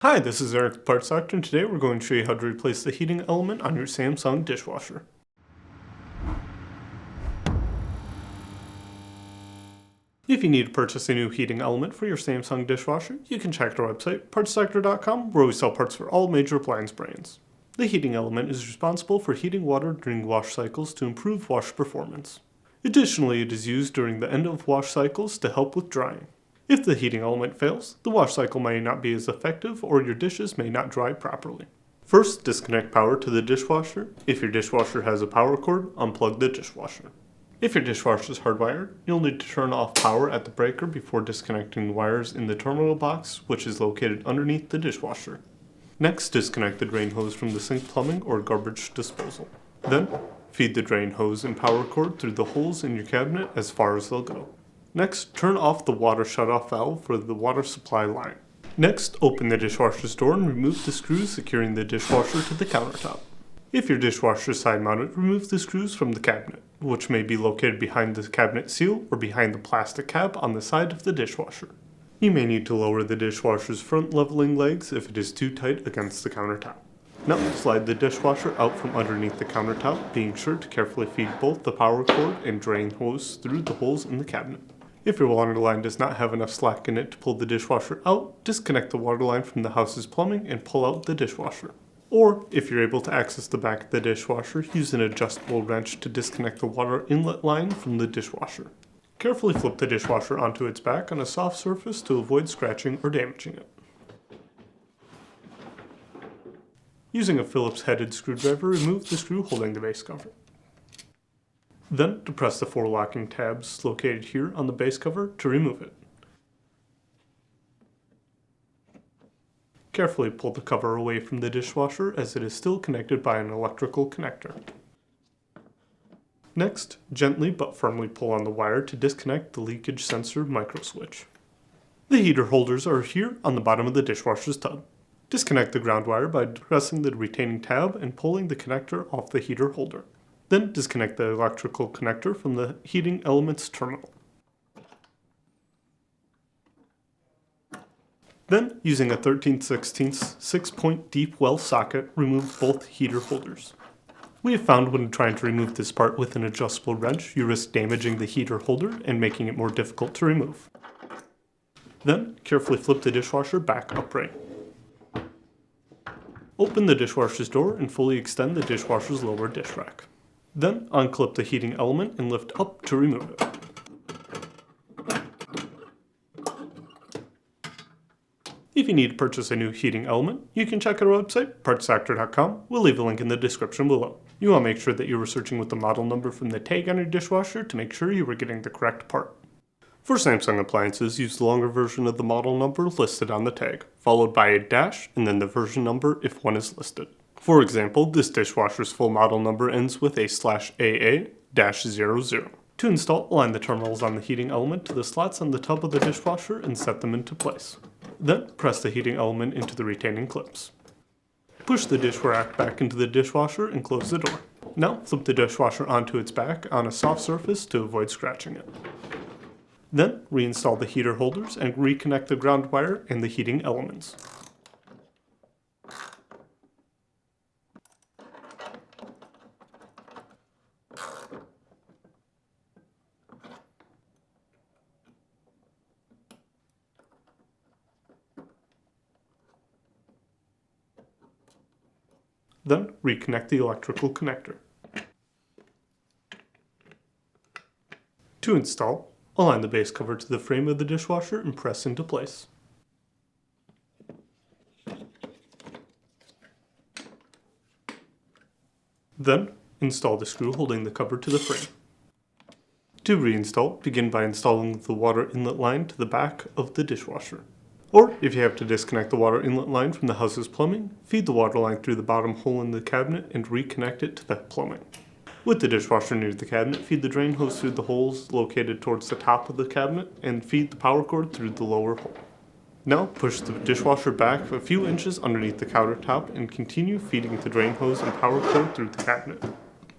Hi, this is Eric, the Parts Doctor, and today we're going to show you how to replace the heating element on your Samsung dishwasher. If you need to purchase a new heating element for your Samsung dishwasher, you can check our website, partsdoctor.com, where we sell parts for all major appliance brands. The heating element is responsible for heating water during wash cycles to improve wash performance. Additionally, it is used during the end of wash cycles to help with drying. If the heating element fails, the wash cycle may not be as effective or your dishes may not dry properly. First, disconnect power to the dishwasher. If your dishwasher has a power cord, unplug the dishwasher. If your dishwasher is hardwired, you'll need to turn off power at the breaker before disconnecting the wires in the terminal box, which is located underneath the dishwasher. Next, disconnect the drain hose from the sink plumbing or garbage disposal. Then, feed the drain hose and power cord through the holes in your cabinet as far as they'll go. Next, turn off the water shutoff valve for the water supply line. Next, open the dishwasher's door and remove the screws securing the dishwasher to the countertop. If your dishwasher is side-mounted, remove the screws from the cabinet, which may be located behind the cabinet seal or behind the plastic cap on the side of the dishwasher. You may need to lower the dishwasher's front leveling legs if it is too tight against the countertop. Now, slide the dishwasher out from underneath the countertop, being sure to carefully feed both the power cord and drain hose through the holes in the cabinet. If your water line does not have enough slack in it to pull the dishwasher out, disconnect the water line from the house's plumbing and pull out the dishwasher. Or, if you're able to access the back of the dishwasher, use an adjustable wrench to disconnect the water inlet line from the dishwasher. Carefully flip the dishwasher onto its back on a soft surface to avoid scratching or damaging it. Using a Phillips headed screwdriver, remove the screw holding the base cover. Then, depress the 4 locking tabs located here on the base cover to remove it. Carefully pull the cover away from the dishwasher as it is still connected by an electrical connector. Next, gently but firmly pull on the wire to disconnect the leakage sensor microswitch. The heater holders are here on the bottom of the dishwasher's tub. Disconnect the ground wire by pressing the retaining tab and pulling the connector off the heater holder. Then disconnect the electrical connector from the heating element's terminal. Then, using a 13/16 6-point deep well socket, remove both heater holders. We have found when trying to remove this part with an adjustable wrench, you risk damaging the heater holder and making it more difficult to remove. Then, carefully flip the dishwasher back upright. Open the dishwasher's door and fully extend the dishwasher's lower dish rack. Then, unclip the heating element and lift up to remove it. If you need to purchase a new heating element, you can check out our website, partsdoctor.com. We'll leave a link in the description below. You want to make sure that you were searching with the model number from the tag on your dishwasher to make sure you were getting the correct part. For Samsung appliances, use the longer version of the model number listed on the tag, followed by a dash and then the version number if one is listed. For example, this dishwasher's full model number ends with a /AA-00. To install, align the terminals on the heating element to the slots on the tub of the dishwasher and set them into place. Then, press the heating element into the retaining clips. Push the dish rack back into the dishwasher and close the door. Now, flip the dishwasher onto its back on a soft surface to avoid scratching it. Then, reinstall the heater holders and reconnect the ground wire and the heating elements. Then, reconnect the electrical connector. To install, align the base cover to the frame of the dishwasher and press into place. Then, install the screw holding the cover to the frame. To reinstall, begin by installing the water inlet line to the back of the dishwasher. Or, if you have to disconnect the water inlet line from the house's plumbing, feed the water line through the bottom hole in the cabinet and reconnect it to the plumbing. With the dishwasher near the cabinet, feed the drain hose through the holes located towards the top of the cabinet and feed the power cord through the lower hole. Now, push the dishwasher back a few inches underneath the countertop and continue feeding the drain hose and power cord through the cabinet.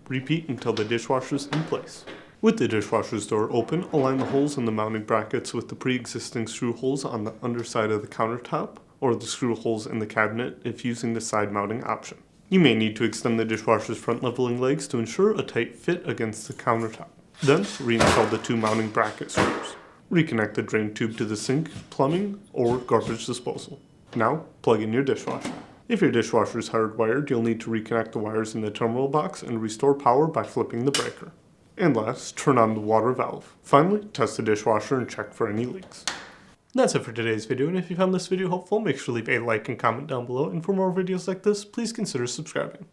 Repeat until the dishwasher is in place. With the dishwasher's door open, align the holes in the mounting brackets with the pre-existing screw holes on the underside of the countertop or the screw holes in the cabinet if using the side mounting option. You may need to extend the dishwasher's front leveling legs to ensure a tight fit against the countertop. Then, reinstall the 2 mounting bracket screws. Reconnect the drain tube to the sink, plumbing, or garbage disposal. Now, plug in your dishwasher. If your dishwasher is hardwired, you'll need to reconnect the wires in the terminal box and restore power by flipping the breaker. And last, turn on the water valve. Finally, test the dishwasher and check for any leaks. That's it for today's video, and if you found this video helpful, make sure to leave a like and comment down below, and for more videos like this, please consider subscribing.